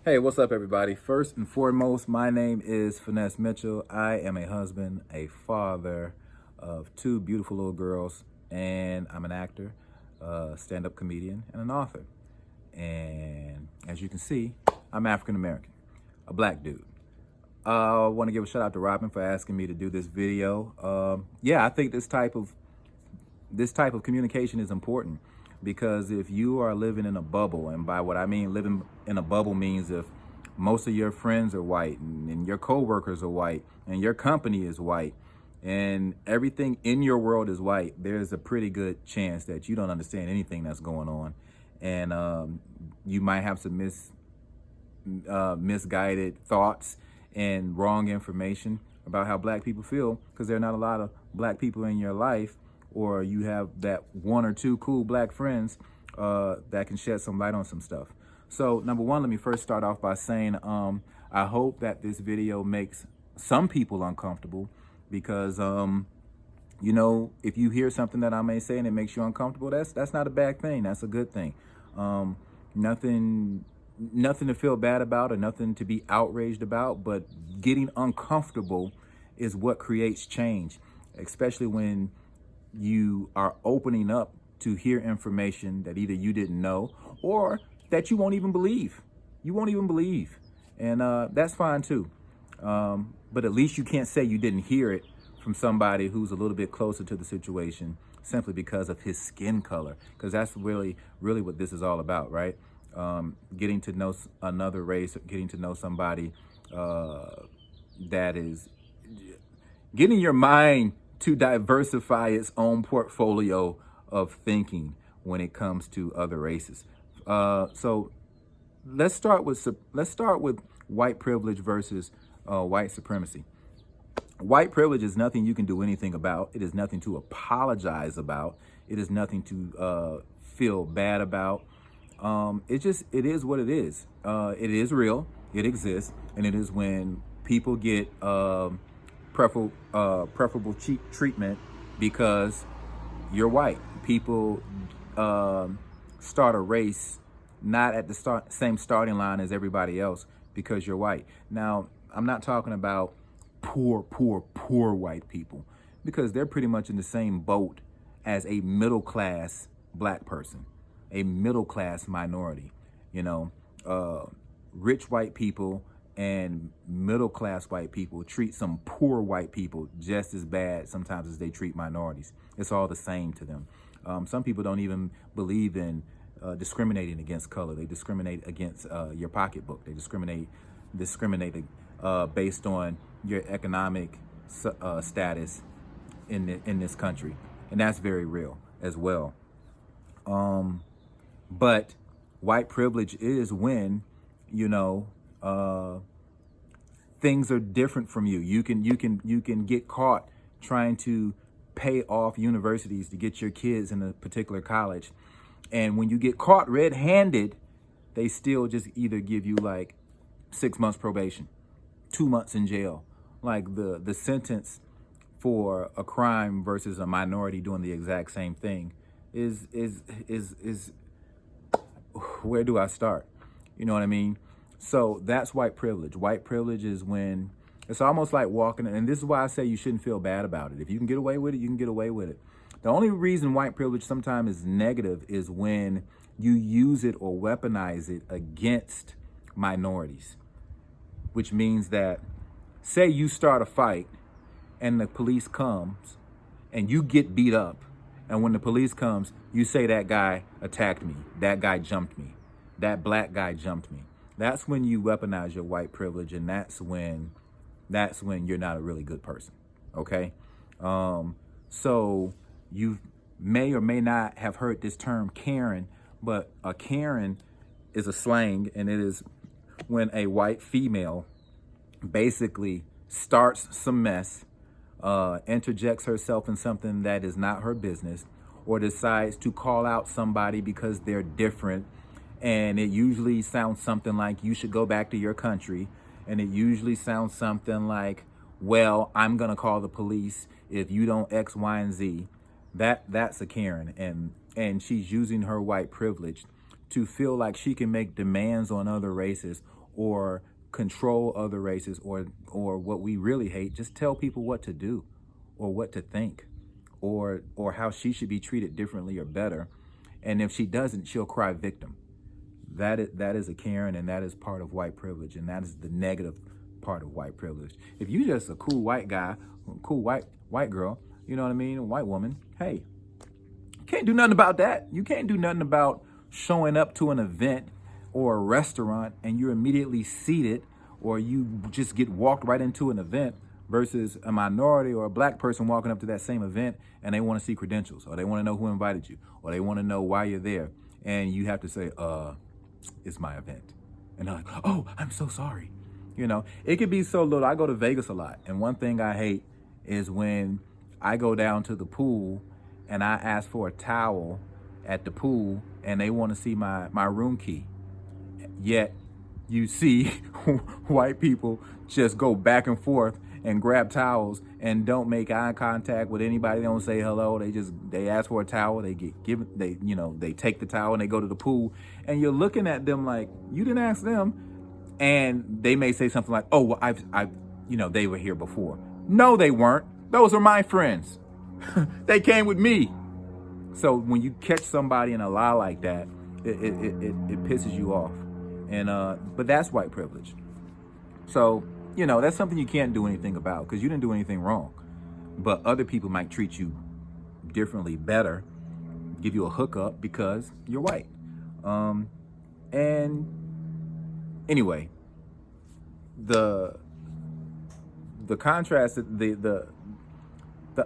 Hey, what's up, everybody? First and foremost, my name is Finesse Mitchell. I am a husband, a father of two beautiful little girls, and I'm an actor, a stand-up comedian, and an author. And as you can see, I'm African American, a black dude. I want to give a shout out to Robin for asking me to do this video. Yeah, I think this type of communication is important because if you are living in a bubble, and by what I mean living in a bubble means if most of your friends are white and your coworkers are white and your company is white and everything in your world is white, there's a pretty good chance that you don't understand anything that's going on, and you might have some misguided thoughts and wrong information about how black people feel because there are not a lot of black people in your life, or you have that one or two cool black friends that can shed some light on some stuff. So number one, let me first start off by saying I hope that this video makes some people uncomfortable because if you hear something that I may say and it makes you uncomfortable, that's not a bad thing. That's a good thing. Nothing to feel bad about or nothing to be outraged about, but getting uncomfortable is what creates change, especially when you are opening up to hear information that either you didn't know or that you won't even believe. You won't even believe. And that's fine too. But at least you can't say you didn't hear it from somebody who's a little bit closer to the situation simply because of his skin color. Because that's really what this is all about, right? Getting to know another race, getting to know somebody that is getting your mind to diversify its own portfolio of thinking when it comes to other races. So let's start with white privilege versus white supremacy. White privilege is nothing you can do anything about. It is nothing to apologize about. It is nothing to feel bad about. It is what it is. It is real. It exists, and it is when people get preferable treatment because you're white. People start a race not at the same starting line as everybody else because you're white. Now, I'm not talking about poor white people, because they're pretty much in the same boat as a middle class black person, a middle class minority. Rich white people and middle class white people treat some poor white people just as bad sometimes as they treat minorities. It's all the same to them. Some people don't even believe in discriminating against color. They discriminate against your pocketbook. They discriminate based on your economic status in this country, and that's very real as well. But white privilege is when things are different from you. You can get caught trying to pay off universities to get your kids in a particular college, and when you get caught red-handed, they still just either give you like 6 months probation, 2 months in jail. Like the sentence for a crime versus a minority doing the exact same thing is where do I start? You know what I mean? So that's white privilege. White privilege is when it's almost like walking, and this is why I say you shouldn't feel bad about it. If you can get away with it, you can get away with it. The only reason white privilege sometimes is negative is when you use it or weaponize it against minorities, which means that, say you start a fight and the police comes and you get beat up, and when the police comes, you say that guy attacked me, that guy jumped me, that black guy jumped me. That's when you weaponize your white privilege, and that's when you're not a really good person. Okay? So you may or may not have heard this term Karen, but a Karen is a slang, and it is when a white female basically starts some mess, interjects herself in something that is not her business, or decides to call out somebody because they're different. And it usually sounds something like, you should go back to your country. And it usually sounds something like, well, I'm going to call the police if you don't X, Y, and Z. That's a Karen. And she's using her white privilege to feel like she can make demands on other races or control other races, or what we really hate, just tell people what to do or what to think, or how she should be treated differently or better. And if she doesn't, she'll cry victim. That is a Karen, and that is part of white privilege, and that is the negative part of white privilege. If you just a cool white guy, cool white girl, you know what I mean, a white woman, hey, you can't do nothing about that. You can't do nothing about showing up to an event or a restaurant and you're immediately seated, or you just get walked right into an event, versus a minority or a black person walking up to that same event and they want to see credentials, or they want to know who invited you, or they want to know why you're there. And you have to say, it's my event. And they're like, oh, I'm so sorry. You know, it could be so little. I go to Vegas a lot. And one thing I hate is when I go down to the pool and I ask for a towel at the pool and they want to see my room key. Yet you see white people just go back and forth and grab towels and don't make eye contact with anybody. They don't say hello. They ask for a towel. They get given. They take the towel and they go to the pool. And you're looking at them like you didn't ask them. And they may say something like, "Oh, well, I've they were here before." No, they weren't. Those are my friends. They came with me. So when you catch somebody in a lie like that, it pisses you off. And but that's white privilege. So, that's something you can't do anything about because you didn't do anything wrong. But other people might treat you differently, better, give you a hookup because you're white. And anyway, the contrast, the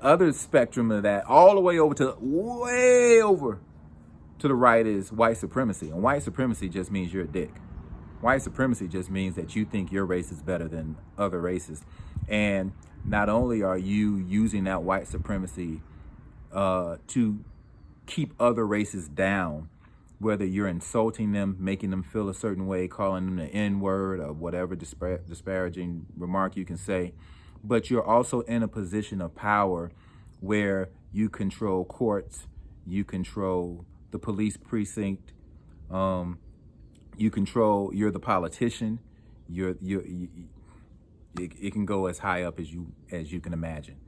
other spectrum of that, all the way over to the right, is white supremacy. And white supremacy just means you're a dick. White supremacy just means that you think your race is better than other races. And not only are you using that white supremacy to keep other races down, whether you're insulting them, making them feel a certain way, calling them the N-word or whatever disparaging remark you can say, but you're also in a position of power where you control courts, you control the police precinct, you're the politician, it can go as high up as you can imagine.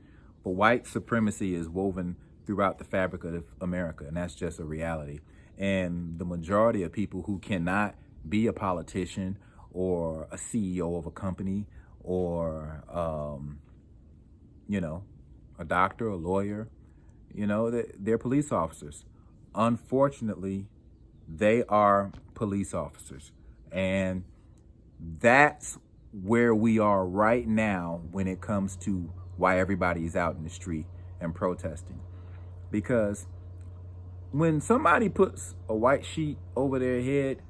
But white supremacy is woven throughout the fabric of America, and that's just a reality. And the majority of people who cannot be a politician or a CEO of a company or, a doctor, a lawyer, they're police officers. Unfortunately, they are police officers. And that's where we are right now when it comes to why everybody's out in the street and protesting. Because when somebody puts a white sheet over their head,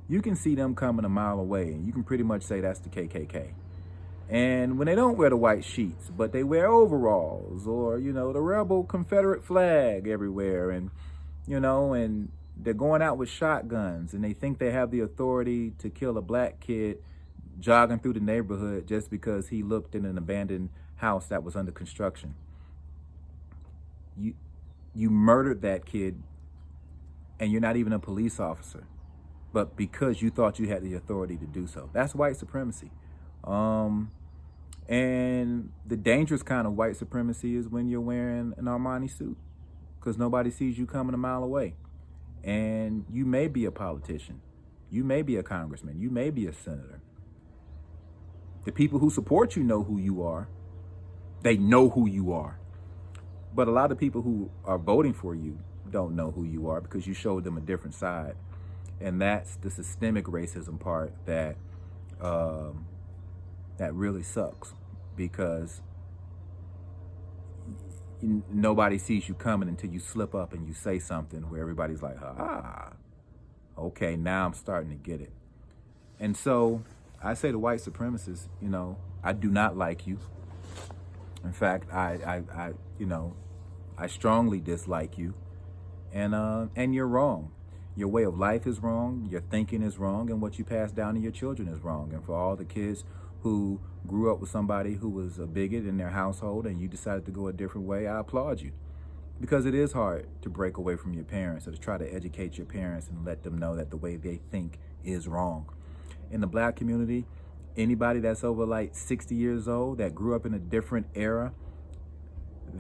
you can see them coming a mile away, and you can pretty much say that's the KKK. And when they don't wear the white sheets, but they wear overalls or, the rebel Confederate flag everywhere, and, and they're going out with shotguns and they think they have the authority to kill a black kid jogging through the neighborhood just because he looked in an abandoned house that was under construction. You murdered that kid and you're not even a police officer, but because you thought you had the authority to do so. That's white supremacy. And the dangerous kind of white supremacy is when you're wearing an Armani suit because nobody sees you coming a mile away. And you may be a politician. You may be a congressman. You may be a senator. The people who support you know who you are. They know who you are. But a lot of people who are voting for you don't know who you are because you showed them a different side. And that's the systemic racism part that really sucks, because nobody sees you coming until you slip up and you say something where everybody's like, okay, now I'm starting to get it. And so I say to white supremacists, I do not like you. In fact, I strongly dislike you. And you're wrong. Your way of life is wrong. Your thinking is wrong. And what you pass down to your children is wrong. And for all the kids who grew up with somebody who was a bigot in their household and you decided to go a different way, I applaud you. Because it is hard to break away from your parents or to try to educate your parents and let them know that the way they think is wrong. in the black community, anybody that's over like 60 years old that grew up in a different era,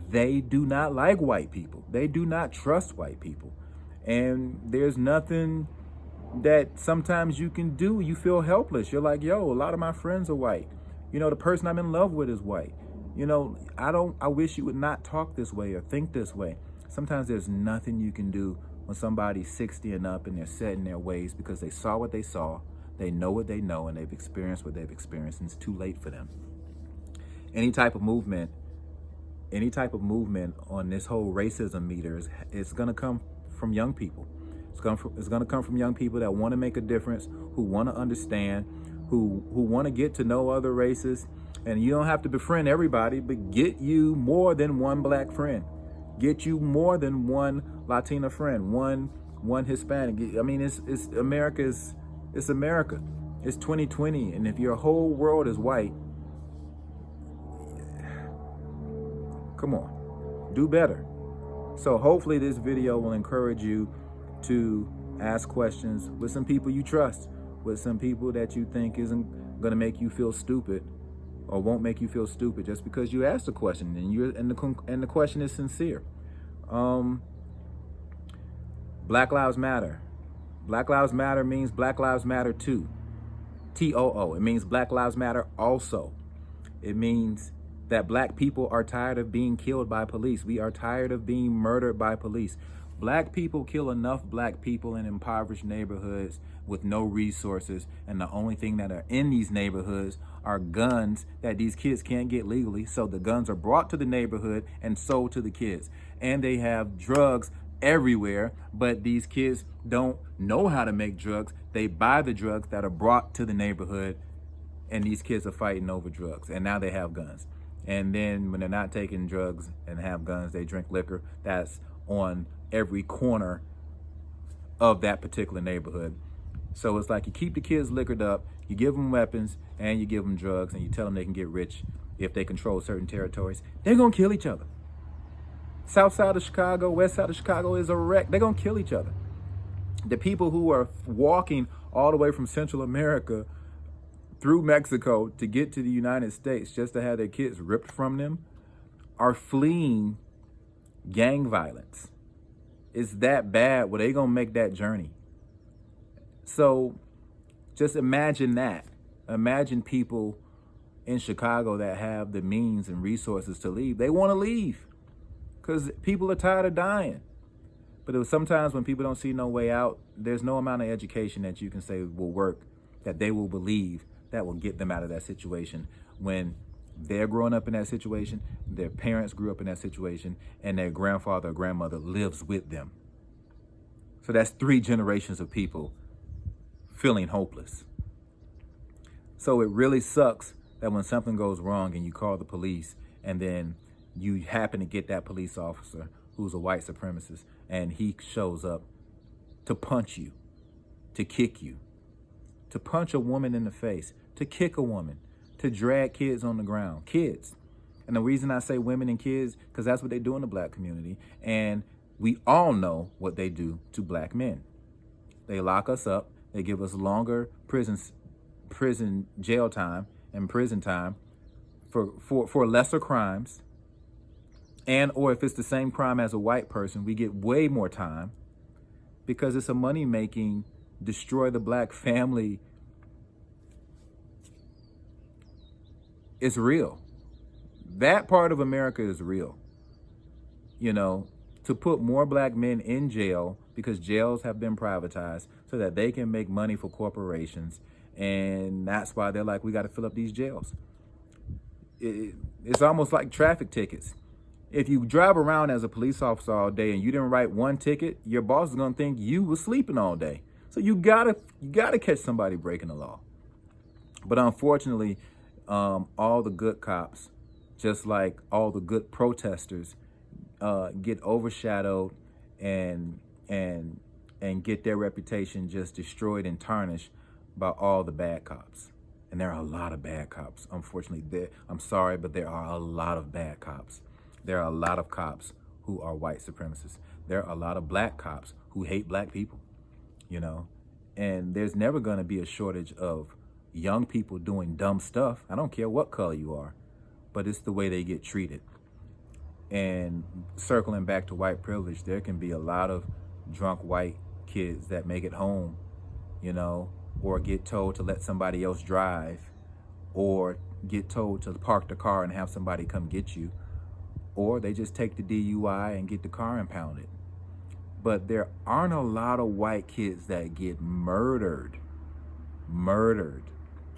they do not like white people. They do not trust white people. And there's nothing that sometimes you can do. You feel helpless. You're like, yo, a lot of my friends are white. You know, the person I'm in love with is white. You know, I wish you would not talk this way or think this way. Sometimes there's nothing you can do when somebody's 60 and up and they're set in their ways because they saw what they saw, they know what they know, and they've experienced what they've experienced, and it's too late for them. Any type of movement on this whole racism meter is going to come from young people. It's going to come from young people that want to make a difference, who want to understand, who want to get to know other races. And you don't have to befriend everybody, but get you more than one black friend. Get you more than one Latina friend, one Hispanic. I mean, it's America. It's America. It's 2020, and if your whole world is white, come on, do better. So hopefully this video will encourage you to ask questions with some people you trust, with some people that you think isn't going to make you feel stupid or won't make you feel stupid just because you asked a question and the question is sincere. Black Lives Matter. Black Lives Matter means Black Lives Matter too. TOO. It means Black Lives Matter also. It means that black people are tired of being killed by police. We are tired of being murdered by police. Black people kill enough black people in impoverished neighborhoods with no resources, and the only thing that are in these neighborhoods are guns that these kids can't get legally. So the guns are brought to the neighborhood and sold to the kids. And they have drugs everywhere, but these kids don't know how to make drugs. They buy the drugs that are brought to the neighborhood, and these kids are fighting over drugs, and now they have guns. And then when they're not taking drugs and have guns, they drink liquor that's on every corner of that particular neighborhood. So it's like you keep the kids liquored up, you give them weapons, and you give them drugs, and you tell them they can get rich if they control certain territories. They're gonna kill each other. South side of Chicago, west side of Chicago is a wreck. They're gonna kill each other. The people who are walking all the way from Central America through Mexico to get to the United States just to have their kids ripped from them are fleeing gang violence. It's that bad where they gonna make that journey. So just imagine that. Imagine people in Chicago that have the means and resources to leave. They want to leave because people are tired of dying. But sometimes when people don't see no way out, there's no amount of education that you can say will work, that they will believe, that will get them out of that situation. When they're growing up in that situation, their parents grew up in that situation, and their grandfather or grandmother lives with them. So that's 3 generations of people feeling hopeless. So it really sucks that when something goes wrong and you call the police, and then you happen to get that police officer who's a white supremacist, and he shows up to punch you, to kick you, to punch a woman in the face, to kick a woman, to drag kids on the ground. Kids. And the reason I say women and kids, because that's what they do in the black community. And we all know what they do to black men. They lock us up. They give us longer prison jail time and prison time for lesser crimes. And or if it's the same crime as a white person, we get way more time because it's a money-making, destroy the black family. It's real. That part of America is real. You know, to put more black men in jail because jails have been privatized so that they can make money for corporations. And that's why they're like, we got to fill up these jails. It's almost like traffic tickets. If you drive around as a police officer all day and you didn't write one ticket, your boss is going to think you were sleeping all day. So you gotta catch somebody breaking the law. But unfortunately, all the good cops, just like all the good protesters, get overshadowed and get their reputation just destroyed and tarnished by all the bad cops. And there are a lot of bad cops. Unfortunately, I'm sorry, but there are a lot of bad cops. There are a lot of cops who are white supremacists. There are a lot of black cops who hate black people, you know. And there's never going to be a shortage of young people doing dumb stuff. I don't care what color you are, but it's the way they get treated. And circling back to white privilege, there can be a lot of drunk white kids that make it home, you know, or get told to let somebody else drive, or get told to park the car and have somebody come get you, or they just take the DUI and get the car impounded. But there aren't a lot of white kids that get murdered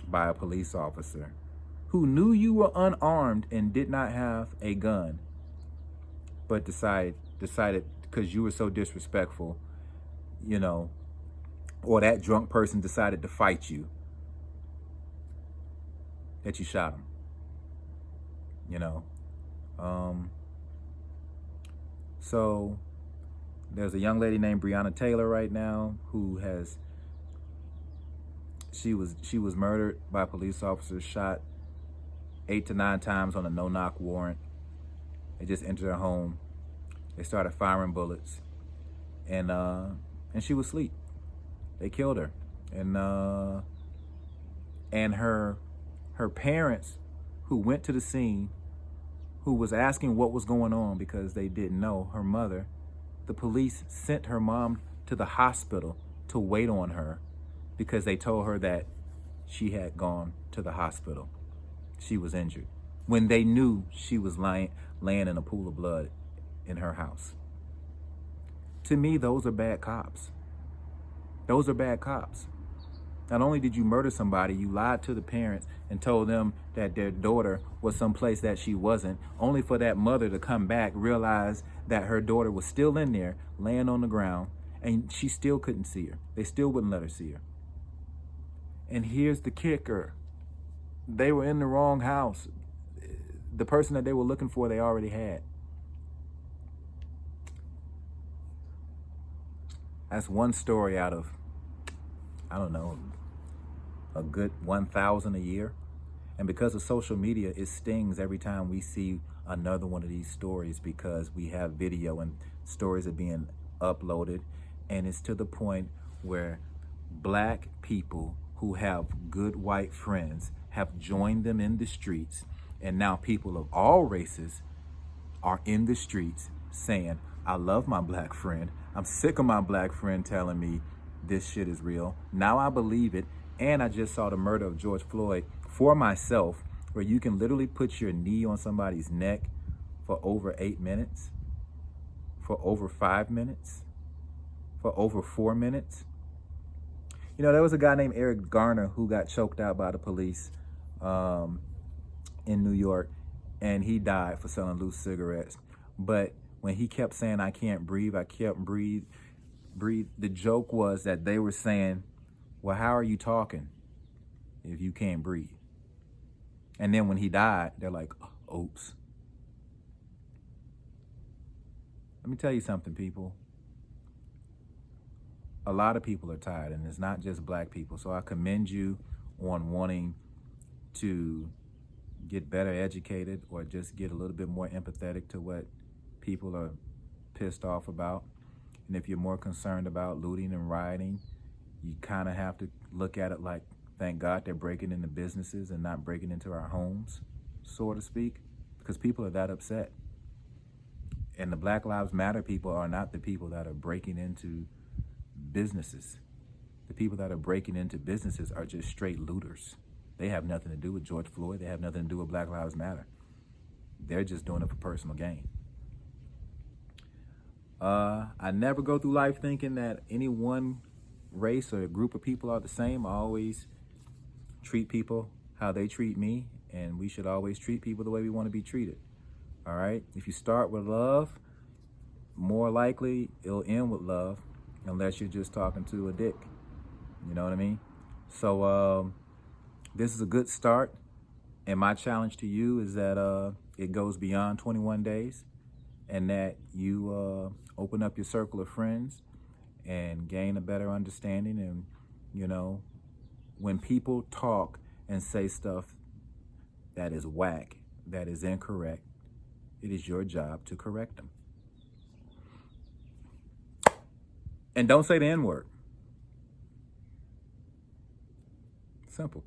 by a police officer who knew you were unarmed and did not have a gun, but decided because you were so disrespectful, you know, or that drunk person decided to fight you, that you shot him, you know. So there's a young lady named Breonna Taylor right now who has, she was murdered by police officers, shot 8 to 9 times on a no-knock warrant. They just entered her home. They started firing bullets, and she was asleep. They killed her, and her parents, who went to the scene, who was asking what was going on because they didn't know, her mother, the police sent her mom to the hospital to wait on her because they told her that she had gone to the hospital. She was injured when they knew she was laying in a pool of blood in her house. To me, those are bad cops. Those are bad cops. Not only did you murder somebody, you lied to the parents and told them that their daughter was someplace that she wasn't, only for that mother to come back, realize that her daughter was still in there, laying on the ground, and she still couldn't see her. They still wouldn't let her see her. And here's the kicker. They were in the wrong house. The person that they were looking for, they already had. That's one story out of, I don't know, a good 1,000 a year. And because of social media, it stings every time we see another one of these stories, because we have video and stories are being uploaded. And it's to the point where black people who have good white friends have joined them in the streets. And now people of all races are in the streets saying, I love my black friend. I'm sick of my black friend telling me this shit is real. Now I believe it. And I just saw the murder of George Floyd for myself, where you can literally put your knee on somebody's neck for over 8 minutes, for over 5 minutes, for over 4 minutes. You know, there was a guy named Eric Garner who got choked out by the police in New York, and he died for selling loose cigarettes. But when he kept saying, I can't breathe, I can't breathe, the joke was that they were saying, well, how are you talking if you can't breathe? And then when he died, they're like, oops. Let me tell you something, people. A lot of people are tired, and it's not just black people. So I commend you on wanting to get better educated, or just get a little bit more empathetic to what people are pissed off about. And if you're more concerned about looting and rioting, you kind of have to look at it like, thank God they're breaking into businesses and not breaking into our homes, so to speak, because people are that upset. And the Black Lives Matter people are not the people that are breaking into businesses. The people that are breaking into businesses are just straight looters. They have nothing to do with George Floyd. They have nothing to do with Black Lives Matter. They're just doing it for personal gain. I never go through life thinking that any one race or a group of people are the same. I always treat people how they treat me, and we should always treat people the way we want to be treated. All right? If you start with love, more likely it'll end with love, unless you're just talking to a dick. You know what I mean? So this is a good start, and my challenge to you is that it goes beyond 21 days, and that you open up your circle of friends and gain a better understanding. And, you know, when people talk and say stuff that is whack, that is incorrect, it is your job to correct them. And don't say the N-word. Simple.